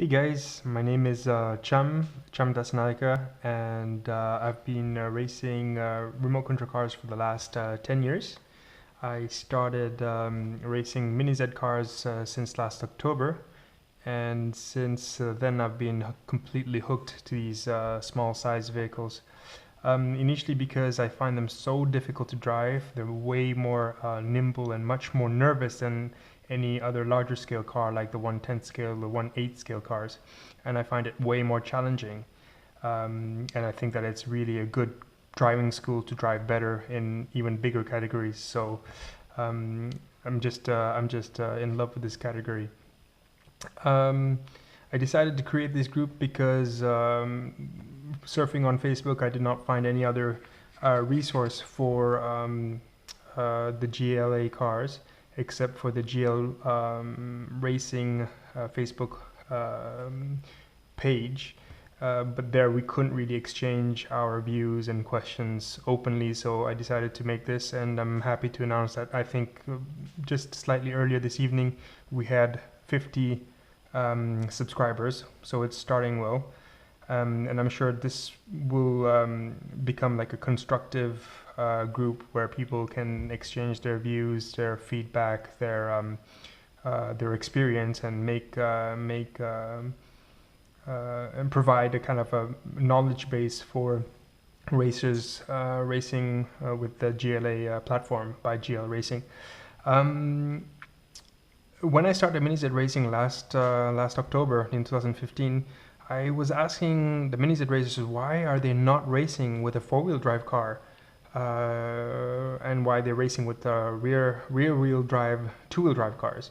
Hey guys, my name is Cham Dasanalika, and I've been racing remote control cars for the last 10 years. I started racing Mini Z cars since last October, and since then I've been completely hooked to these small size vehicles. Initially because I find them so difficult to drive. They're way more nimble and much more nervous than any other larger scale car like the 1/10 scale or 1/8 scale cars, and I find it way more challenging. And I think that it's really a good driving school to drive better in even bigger categories. So um, I'm just in love with this category. Um, I decided to create this group because surfing on Facebook, I did not find any other resource for the GLA cars except for the Racing Facebook page. But there we couldn't really exchange our views and questions openly, so I decided to make this, and I'm happy to announce that I think just slightly earlier this evening we had 50 subscribers, so it's starting well. And I'm sure this will become like a constructive group where people can exchange their views, their feedback, their experience, and and provide a kind of a knowledge base for racers racing with the GLA platform by GLA Racing. When I started Mini Z Racing last October in 2015, I was asking the Mini Z racers why are they not racing with a four-wheel drive car, and why they're racing with rear-wheel drive, two-wheel drive cars.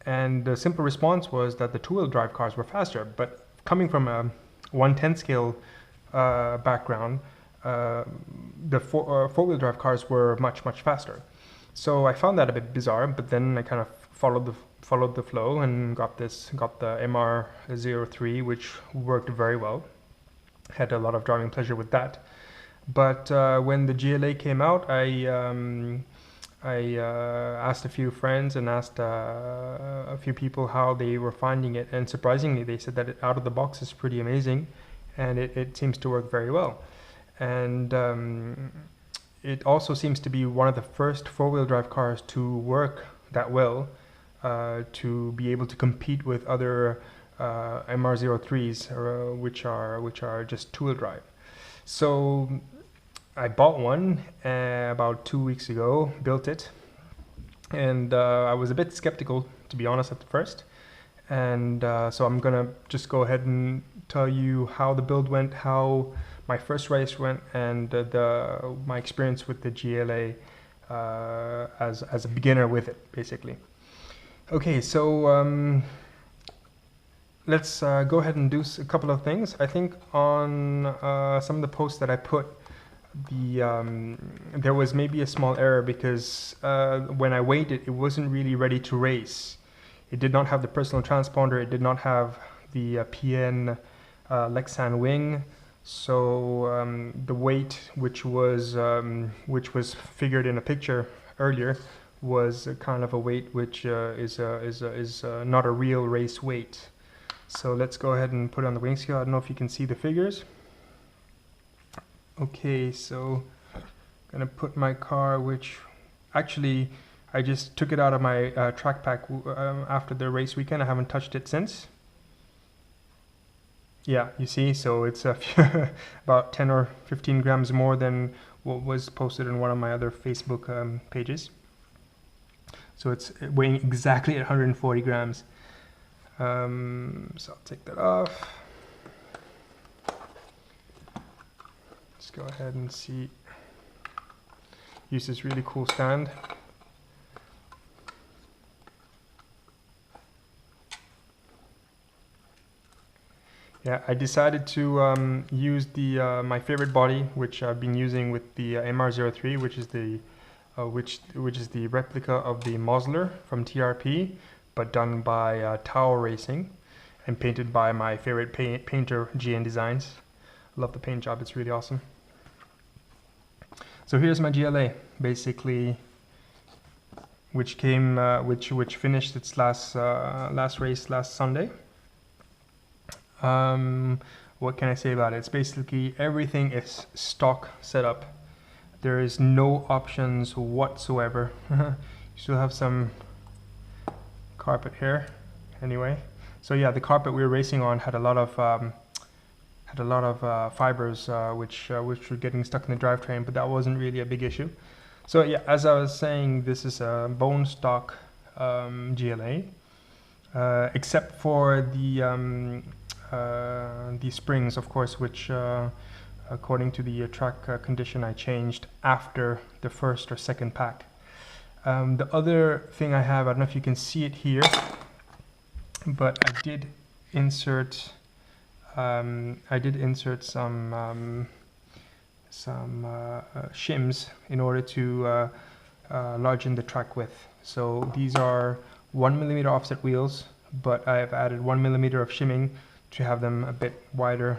And the simple response was that the two-wheel drive cars were faster. But coming from a 1/10 scale background, the four-wheel drive cars were much faster. So I found that a bit bizarre, but then I kind of followed the flow and got the MR03, which worked very well. Had a lot of driving pleasure with that. But when the GLA came out, I asked a few friends and asked a few people how they were finding it, and surprisingly they said that out of the box is pretty amazing, and it seems to work very well. And it also seems to be one of the first four-wheel drive cars to work that well, to be able to compete with other MR03s, which are just two-wheel drive. So I bought one about 2 weeks ago, built it, and I was a bit skeptical, to be honest, at first. And so I'm gonna just go ahead and tell you how the build went, how my first race went, and my experience with the GLA as a beginner with it, basically. Okay, so let's go ahead and do a couple of things. I think on some of the posts that I put, there was maybe a small error because when I weighed it, it wasn't really ready to race. It did not have the personal transponder. It did not have the PN Lexan wing. So the weight, which was figured in a picture earlier, was a kind of a weight which is not a real race weight. So let's go ahead and put it on the wing scale. I don't know if you can see the figures. Okay, so I'm gonna put my car, which actually I just took it out of my track pack after the race weekend. I haven't touched it since. Yeah, you see, so it's about 10 or 15 grams more than what was posted in one of my other Facebook pages. So it's weighing exactly at 140 grams. So I'll take that off. Let's go ahead and see. Use this really cool stand. Yeah, I decided to use my favorite body, which I've been using with the MR03, which is the replica of the Mosler from TRP, but done by Tower Racing and painted by my favorite painter, GN Designs. Love the paint job; it's really awesome. So here's my GLA, basically, which finished its last race last Sunday. What can I say about it? It's basically everything is stock setup. There is no options whatsoever. You still have some carpet here, anyway. So yeah, the carpet we were racing on had a lot of fibers which were getting stuck in the drivetrain, but that wasn't really a big issue. So yeah, as I was saying, this is a bone stock GLA, except for the springs, of course, which according to the track condition I changed after the first or second pack. The other thing I have, I don't know if you can see it here, but I did insert some shims in order to largen the track width. So these are 1mm offset wheels, but I've added 1mm of shimming to have them a bit wider,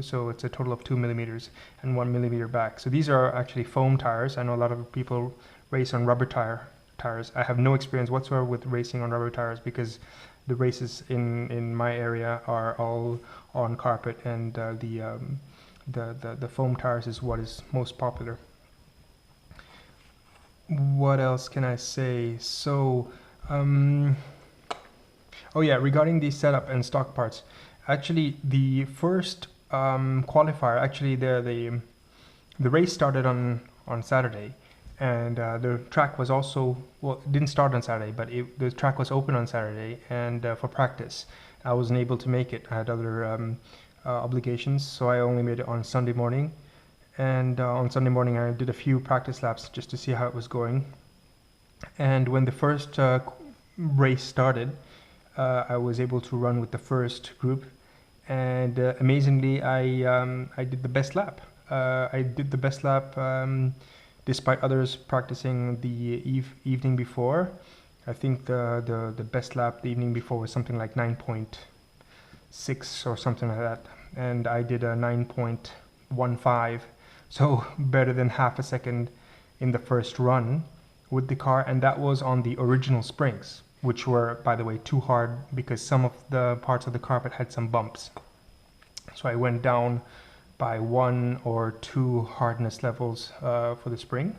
so it's a total of 2mm and 1mm back. So these are actually foam tires. I know a lot of people race on rubber tires. I have no experience whatsoever with racing on rubber tires because the races in my area are all on carpet, and the foam tires is what is most popular. What else can I say? So, oh yeah, regarding the setup and stock parts, actually the first qualifier, actually the race started on Saturday, and the track was also, well, it didn't start on Saturday, but the track was open on Saturday, and for practice I wasn't able to make it. I had other obligations, so I only made it on Sunday morning. And on Sunday morning I did a few practice laps just to see how it was going. And when the first race started, I was able to run with the first group, and amazingly I did the best lap. Despite others practicing the evening before. I think the best lap the evening before was something like 9.6 or something like that, and I did a 9.15, so better than half a second in the first run with the car, and that was on the original springs, which were, by the way, too hard because some of the parts of the carpet had some bumps. So I went down by 1 or 2 hardness levels for the spring,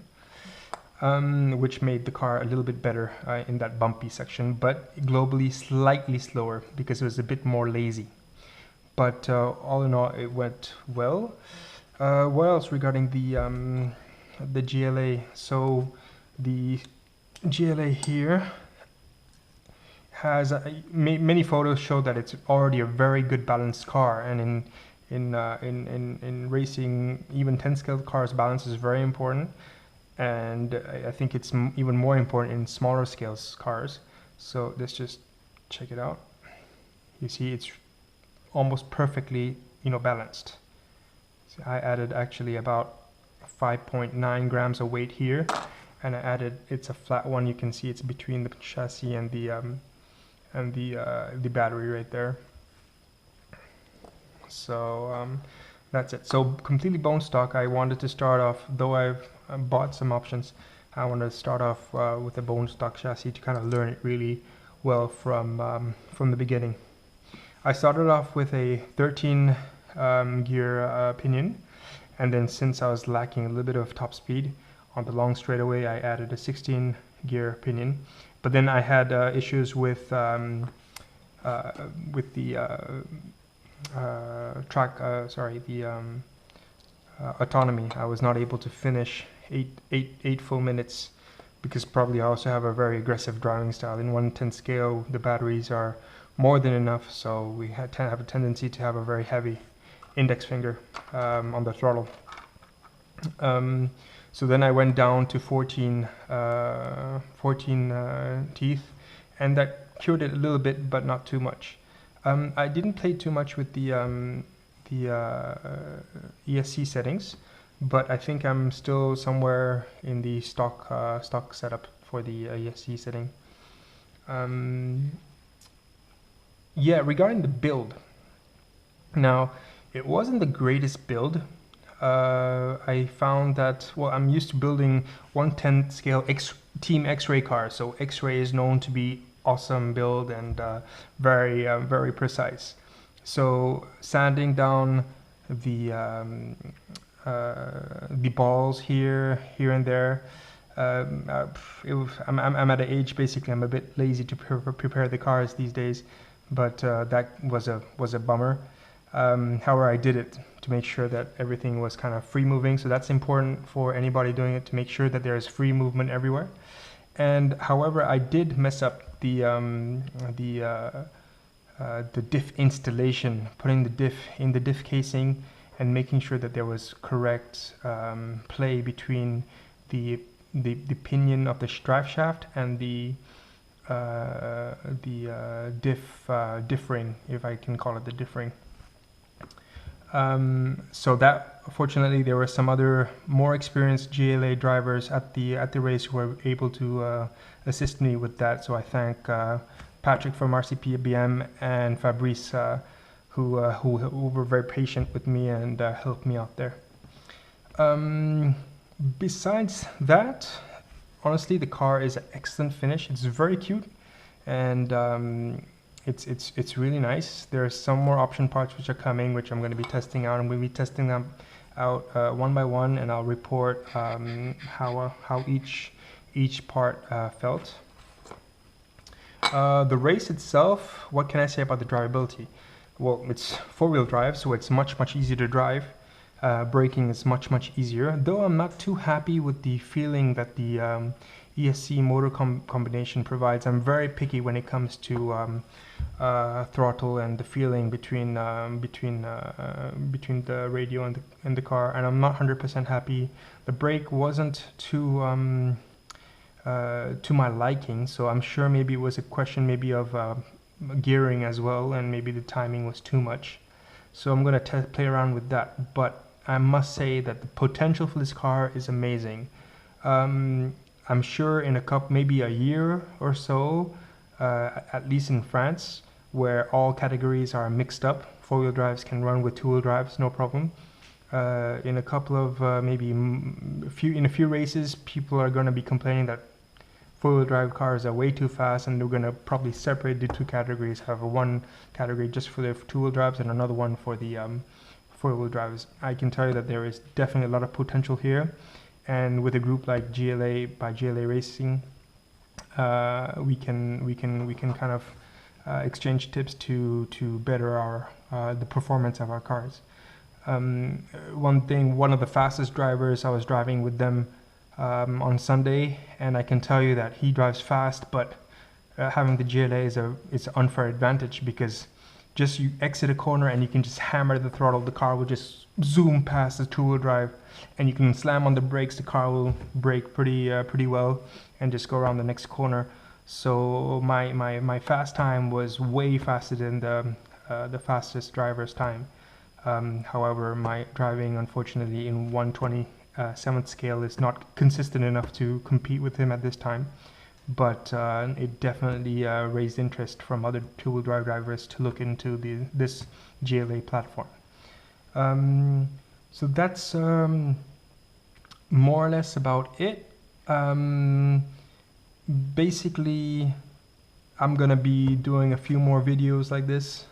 which made the car a little bit better in that bumpy section, but globally slightly slower because it was a bit more lazy. But all in all, it went well. What else regarding the GLA? So the GLA here has many photos show that it's already a very good balanced car, and in racing, even 10-scale cars, balance is very important, and I think it's even more important in smaller scales cars. So let's just check it out. You see it's almost perfectly, balanced. So I added actually about 5.9 grams of weight here, and I added, it's a flat one. You can see it's between the chassis and the battery right there. So that's it. So completely bone stock. I wanted to start off, though I've bought some options, I wanted to start off with a bone stock chassis to kind of learn it really well from the beginning. I started off with a 13 gear pinion, and then since I was lacking a little bit of top speed on the long straightaway, I added a 16 gear pinion. But then I had issues with the autonomy. I was not able to finish eight full minutes because probably I also have a very aggressive driving style. In 1/10 scale, the batteries are more than enough, so we have a tendency to have a very heavy index finger on the throttle. So then I went down to 14 teeth, and that cured it a little bit, but not too much. I didn't play too much with the ESC settings, but I think I'm still somewhere in the stock setup for the ESC setting. Yeah, regarding the build, now it wasn't the greatest build. I found that, well, I'm used to building 1/10 scale Team X-Ray cars, so X-Ray is known to be awesome build and very precise. So sanding down the balls here and there. I'm at an age, basically I'm a bit lazy to prepare the cars these days, but that was a bummer. However, I did it to make sure that everything was kind of free moving, so that's important for anybody doing it, to make sure that there is free movement everywhere. And however, I did mess up the diff installation, putting the diff in the diff casing and making sure that there was correct play between the pinion of the drive shaft and the diff ring, if I can call it the diff ring. So that, fortunately, there were some other more experienced GLA drivers at the race who were able to assist me with that. So I thank Patrick from RCPBM and Fabrice, who were very patient with me and helped me out there. Besides that, honestly, the car is an excellent finish. It's very cute, and it's really nice. There are some more option parts which are coming, which I'm going to be testing out. I'm going to be testing them out one by one, and I'll report how each part felt. The race itself, what can I say about the drivability? Well, it's four-wheel drive, so it's much easier to drive. Braking is much easier, though I'm not too happy with the feeling that the ESC motor combination provides. I'm very picky when it comes to throttle and the feeling between the radio and the car, and I'm not 100% happy. The brake wasn't to my liking, so I'm sure maybe it was a question maybe of gearing as well, and maybe the timing was too much. So I'm going to play around with that, but I must say that the potential for this car is amazing. I'm sure in maybe a year or so, at least in France, where all categories are mixed up, four-wheel drives can run with two-wheel drives, no problem. In a couple of in a few races, people are going to be complaining that four-wheel drive cars are way too fast, and they're going to probably separate the two categories, have one category just for the two-wheel drives and another one for the four-wheel drives. I can tell you that there is definitely a lot of potential here, and with a group like GLA by GLA Racing, we can kind of exchange tips to better our the performance of our cars. One of the fastest drivers, I was driving with them on Sunday, and I can tell you that he drives fast, but having the GLA is an unfair advantage, because just you exit a corner and you can just hammer the throttle, the car will just zoom past the two-wheel drive, and you can slam on the brakes, the car will brake pretty well and just go around the next corner. So my fast time was way faster than the fastest driver's time. However, my driving, unfortunately, in 1/27th scale is not consistent enough to compete with him at this time, but it definitely raised interest from other two-wheel drive drivers to look into this GLA platform. So that's more or less about it. Basically, I'm gonna be doing a few more videos like this.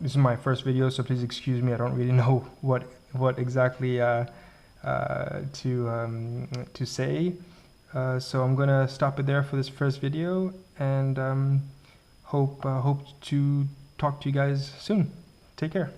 This is my first video, so please excuse me. I don't really know what exactly to say. So I'm gonna stop it there for this first video, and hope to talk to you guys soon. Take care.